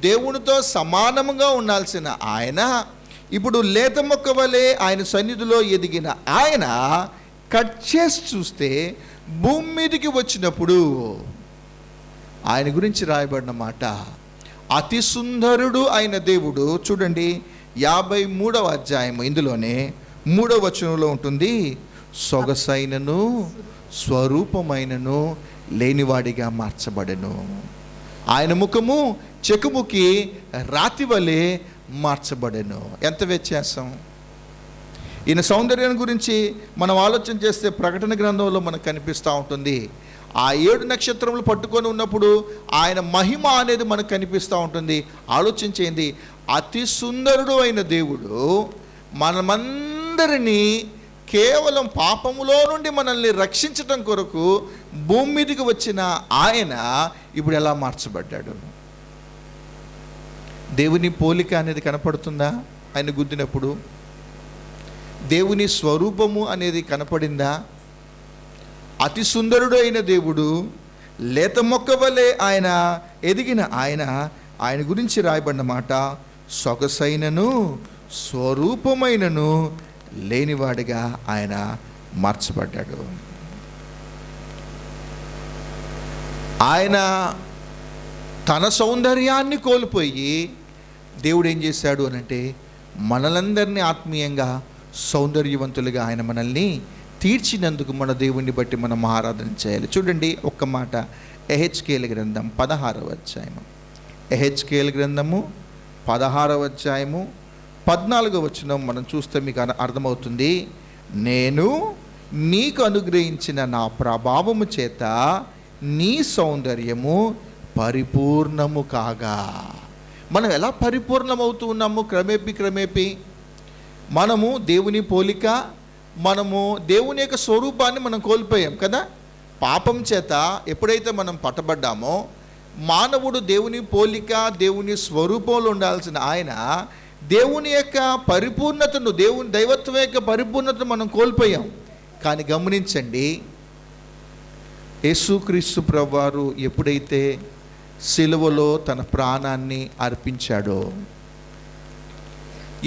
దేవునితో సమానముగా ఉండాల్సిన ఆయన ఇప్పుడు లేత మొక్క వలె ఆయన సన్నిధిలో ఎదిగిన ఆయన కట్ చేసి చూస్తే భూమి మీదకి వచ్చినప్పుడు ఆయన గురించి రాయబడిన మాట, అతి సుందరుడు అయిన దేవుడు. చూడండి 53వ అధ్యాయము, ఇందులోనే 3వ వచనంలో ఉంటుంది, సొగసైనను స్వరూపమైనను లేనివాడిగా మార్చబడెను. ఆయన ముఖము చెకుముకి రాతి వలె మార్చబడెను. ఎంత వ్యత్యాసం! ఈయన సౌందర్యం గురించి మనం ఆలోచన చేస్తే ప్రకటన గ్రంథంలో మనకు కనిపిస్తూ ఉంటుంది. ఆ 7 నక్షత్రములు పట్టుకొని ఉన్నప్పుడు ఆయన మహిమ అనేది మనకు కనిపిస్తూ ఉంటుంది. ఆలోచించేది, అతి సుందరుడు అయిన దేవుడు మనమందరినీ కేవలం పాపములో నుండి మనల్ని రక్షించటం కొరకు భూమి మీదకి వచ్చిన ఆయన ఇప్పుడు ఎలా మార్చబడ్డాడు? దేవుని పోలిక అనేది కనపడుతుందా ఆయన గుద్దినప్పుడు? దేవుని స్వరూపము అనేది కనపడిందా? అతి సుందరుడు అయిన దేవుడు, లేత మొక్క వలె ఆయన ఎదిగిన ఆయన గురించి రాయబడిన మాట, సొగసైనను స్వరూపమైనను లేనివాడిగా ఆయన మార్చబడ్డాడు. ఆయన తన సౌందర్యాన్ని కోల్పోయి దేవుడు ఏం చేశాడు అనంటే, మనలందరినీ ఆత్మీయంగా సౌందర్యవంతులుగా ఆయన మనల్ని తీర్చినందుకు మన దేవుణ్ణి బట్టి మనం ఆరాధన చేయాలి. చూడండి ఒక్క మాట, ఎహెచ్కేల్ గ్రంథం 16వ అధ్యాయము, ఎహెచ్కేల్ గ్రంథము 16వ అధ్యాయము 14వ వచనం మనం చూస్తే మీకు అర్థమవుతుంది. నేను నీకు అనుగ్రహించిన నా ప్రభావము చేత నీ సౌందర్యము పరిపూర్ణము కాగా. మనం ఎలా పరిపూర్ణమవుతూ ఉన్నాము? క్రమేపీ మనము దేవుని పోలిక, మనము దేవుని యొక్క స్వరూపాన్ని మనం కోల్పోయాం కదా. పాపం చేత ఎప్పుడైతే మనం పట్టబడ్డామో, మానవుడు దేవుని పోలిక, దేవుని స్వరూపంలో ఉండాల్సిన ఆయన దేవుని యొక్క పరిపూర్ణతను, దేవుని దైవత్వం యొక్క పరిపూర్ణతను మనం కోల్పోయాం. కానీ గమనించండి, యేసుక్రీస్తు ప్రభువారు ఎప్పుడైతే సిలువలో తన ప్రాణాన్ని అర్పించాడో,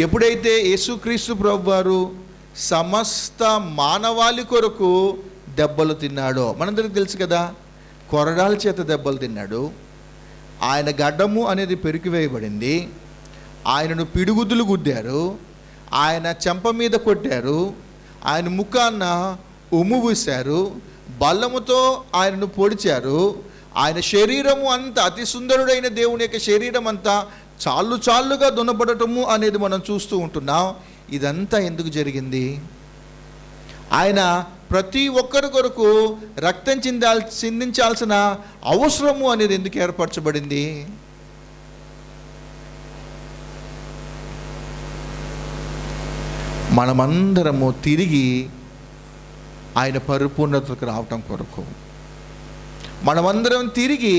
ఎప్పుడైతే యేసుక్రీస్తు ప్రభువారు సమస్త మానవాళి కొరకు దెబ్బలు తిన్నాడో, మనందరికీ తెలుసు కదా, కొరడాల చేత దెబ్బలు తిన్నాడు. ఆయన గడ్డము అనేది పెరికివేయబడింది, ఆయనను పిడుగుద్దులు గుద్దారు, ఆయన చెంప మీద కొట్టారు, ఆయన ముఖాన్న ఉమ్ము పూశారు, బల్లముతో ఆయనను పొడిచారు. ఆయన శరీరము అంతా, అతి సుందరుడైన దేవుని యొక్క శరీరం అంతా చాలుగా దున్నపడటము అనేది మనం చూస్తూ ఉంటున్నాం. ఇదంతా ఎందుకు జరిగింది? ఆయన ప్రతి ఒక్కరి కొరకు రక్తం చిందించాల్సిన అవసరము అనేది ఎందుకు ఏర్పరచబడింది? మనమందరము తిరిగి ఆయన పరిపూర్ణతకు రావటం కొరకు, మనమందరం తిరిగి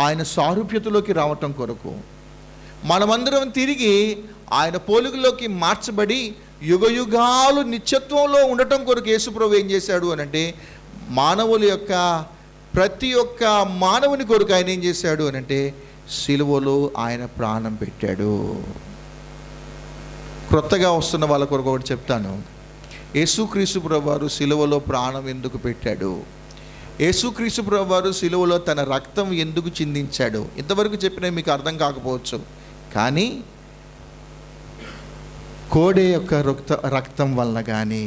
ఆయన సారూప్యతలోకి రావటం కొరకు, మనమందరం తిరిగి ఆయన పోలికలోకి మార్చబడి యుగయుగాలు నిత్యత్వంలో ఉండటం కొరకు యేసుప్రభు ఏం చేశాడు అనంటే, మానవుల యొక్క ప్రతి ఒక్క మానవుని కొరకు ఆయన ఏం చేశాడు అనంటే, సిలువలో ఆయన ప్రాణం పెట్టాడు. క్రొత్తగా వస్తున్న వాళ్ళ కొరకు ఒకటి చెప్తాను. యేసుక్రీస్తు ప్రభువారు సిలువలో ప్రాణం ఎందుకు పెట్టాడు? యేసుక్రీస్తు ప్రభువారు సిలువలో తన రక్తం ఎందుకు చిందించాడు? ఇంతవరకు చెప్పినా మీకు అర్థం కాకపోవచ్చు, కానీ కోడె యొక్క రక్తం వలన కానీ,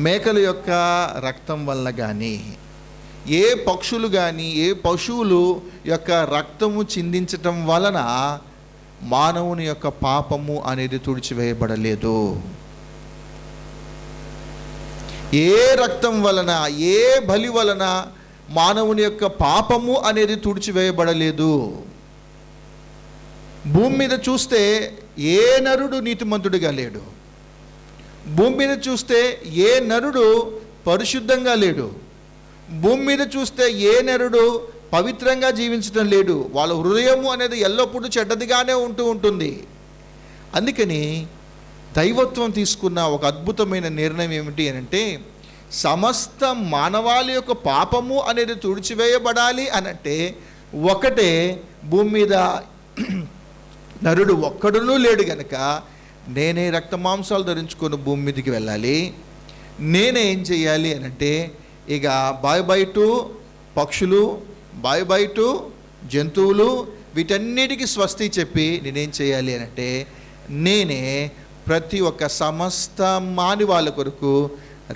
మేకల యొక్క రక్తం వలన కానీ, ఏ పక్షులు కానీ ఏ పశువులు యొక్క రక్తము చిందించటం వలన మానవుని యొక్క పాపము అనేది తుడిచివేయబడలేదు. ఏ రక్తం వలన, ఏ బలి వలన మానవుని యొక్క పాపము అనేది తుడిచివేయబడలేదు. భూమి మీద చూస్తే ఏ నరుడు నీతిమంతుడిగా లేడు. భూమి మీద చూస్తే ఏ నరుడు పరిశుద్ధంగా లేడు. భూమి మీద చూస్తే ఏ నరుడు పవిత్రంగా జీవించడం లేడు. వాళ్ళ హృదయము అనేది ఎల్లప్పుడూ చెడ్డదిగానే ఉంటుంది. అందుకని దైవత్వం తీసుకున్న ఒక అద్భుతమైన నిర్ణయం ఏమిటి అంటే, సమస్త మానవాళి యొక్క పాపము అనేది తుడిచివేయబడాలి అనంటే ఒకటే, భూమి మీద నరుడు ఒక్కడునూ లేడు గనక నేనే రక్త మాంసాలు ధరించుకొని భూమి మీదకి వెళ్ళాలి. నేనే ఏం చేయాలి అనంటే, ఇక బై టు పక్షులు, బై టు జంతువులు, వీటన్నిటికీ స్వస్తి చెప్పి నేనేం చేయాలి అనంటే, నేనే ప్రతి ఒక్క సమస్త మాని వాళ్ళ కొరకు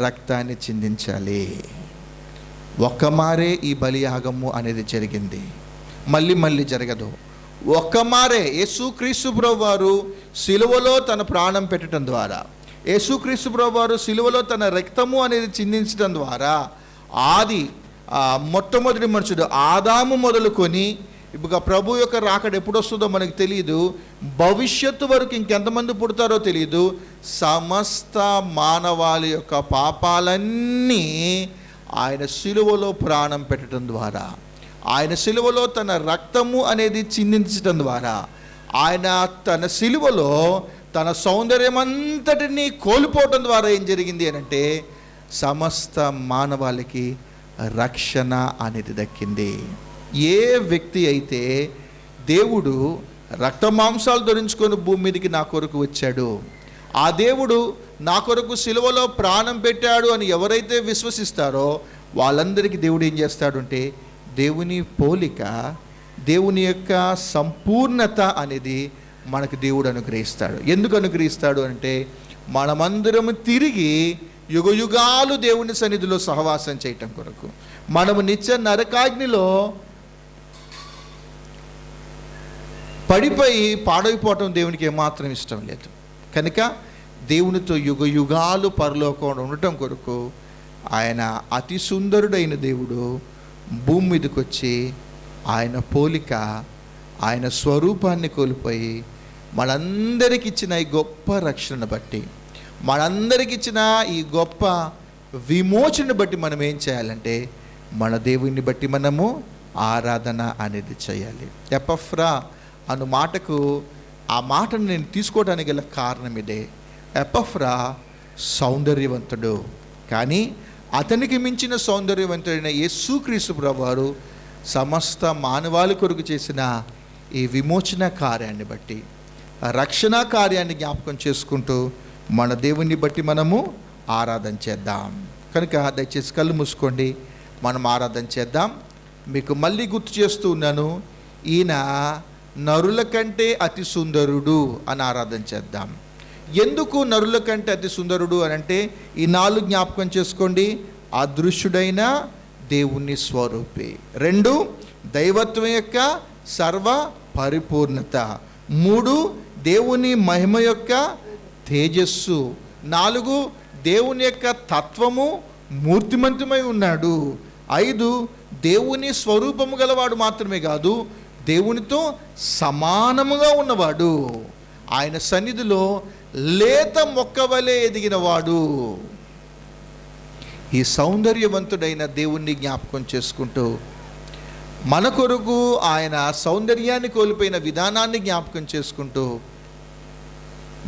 రక్తాన్ని చిందించాలి. ఒక్క మారే ఈ బలియాగము అనేది జరిగింది, మళ్ళీ జరగదు. ఒక్క మారే యేసుక్రీస్తు ప్రభువారు సిలువలో తన ప్రాణం పెట్టడం ద్వారా, యేసుక్రీస్తు ప్రభువారు సిలువలో తన రక్తము అనేది చిందించడం ద్వారా మొట్టమొదటి మనుషుడు ఆదాము మొదలుకొని ఇప్పుడు ప్రభు యొక్క రాకడ ఎప్పుడు వస్తుందో మనకు తెలియదు, భవిష్యత్తు వరకు ఇంకెంతమంది పుడతారో తెలియదు, సమస్త మానవాళి యొక్క పాపాలన్నీ ఆయన సిలువలో ప్రాణం పెట్టడం ద్వారా, ఆయన సిలువలో తన రక్తము అనేది చిందించడం ద్వారా, ఆయన తన సిలువలో తన సౌందర్యమంతటిని కోల్పోవటం ద్వారా ఏం జరిగింది అనంటే సమస్త మానవాళికి రక్షణ అనేది దక్కింది. ఏ వ్యక్తి అయితే దేవుడు రక్తమాంసాలు ధరించుకొని భూమి మీదకి నా కొరకు వచ్చాడు, ఆ దేవుడు నా కొరకు సిలువలో ప్రాణం పెట్టాడు అని ఎవరైతే విశ్వసిస్తారో వాళ్ళందరికీ దేవుడు ఏం చేస్తాడు అంటే దేవుని పోలిక, దేవుని యొక్క సంపూర్ణత అనేది మనకు దేవుడు అనుగ్రహిస్తాడు. ఎందుకు అనుగ్రహిస్తాడు అంటే మనమందరం తిరిగి యుగయుగాలు దేవుని సన్నిధిలో సహవాసం చేయటం కొరకు. మనము నిత్య నరకాగ్నిలో పడిపోయి పాడైపోవటం దేవునికి ఏమాత్రం ఇష్టం లేదు. కనుక దేవునితో యుగయుగాలు పరలోకంలో ఉండటం కొరకు ఆయన అతి సుందరుడైన దేవుడు భూమి మీదకి వచ్చి ఆయన పోలిక, ఆయన స్వరూపాన్ని కోల్పోయి మనందరికి ఇచ్చిన ఈ గొప్ప రక్షణను బట్టి, మనందరికి ఇచ్చిన ఈ గొప్ప విమోచనను బట్టి మనం ఏం చేయాలంటే మన దేవుని బట్టి మనము ఆరాధన అనేది చేయాలి. ఎపఫ్రా అను మాటకు, ఆ మాటను నేను తీసుకోవడానికి గల కారణం ఇదే. ఎపఫ్రా సౌందర్యవంతుడు, కానీ అతనికి మించిన సౌందర్యవంతుడైన యేసుక్రీస్తు ప్రభువారు సమస్త మానవాళి కొరకు చేసిన ఈ విమోచన కార్యాన్ని బట్టి, రక్షణ కార్యాన్ని జ్ఞాపకం చేసుకుంటూ మన దేవుని బట్టి మనము ఆరాధన చేద్దాం. కనుక దయచేసి కళ్ళు మూసుకోండి, మనం ఆరాధన చేద్దాం. మీకు మళ్ళీ గుర్తు చేస్తూ ఉన్నాను, ఈయన నరుల కంటే అతి సుందరుడు అని ఆరాధన చేద్దాం. ఎందుకు నరుల కంటే అతి సుందరుడు అని అంటే ఈ 4 జ్ఞాపకం చేసుకోండి. అదృశ్యుడైన దేవుని స్వరూపి. 2 దైవత్వం యొక్క సర్వ పరిపూర్ణత. 3 దేవుని మహిమ యొక్క తేజస్సు. 4 దేవుని యొక్క తత్వము మూర్తిమంతమై ఉన్నాడు. 5 దేవుని స్వరూపము గలవాడు మాత్రమే కాదు, దేవునితో సమానముగా ఉన్నవాడు. ఆయన సన్నిధిలో లేత మొక్కవలే ఎదిగినవాడు. ఈ సౌందర్యవంతుడైన దేవుణ్ణి జ్ఞాపకం చేసుకుంటూ మన కొరకు ఆయన సౌందర్యాన్ని కోల్పోయిన విధానాన్ని జ్ఞాపకం చేసుకుంటూ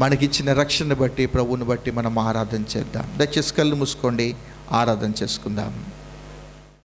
మనకిచ్చిన రక్షణ బట్టి, ప్రభువుని బట్టి మనం ఆరాధన చేద్దాం. దయచేసి కళ్ళు మూసుకోండి, ఆరాధన చేసుకుందాం.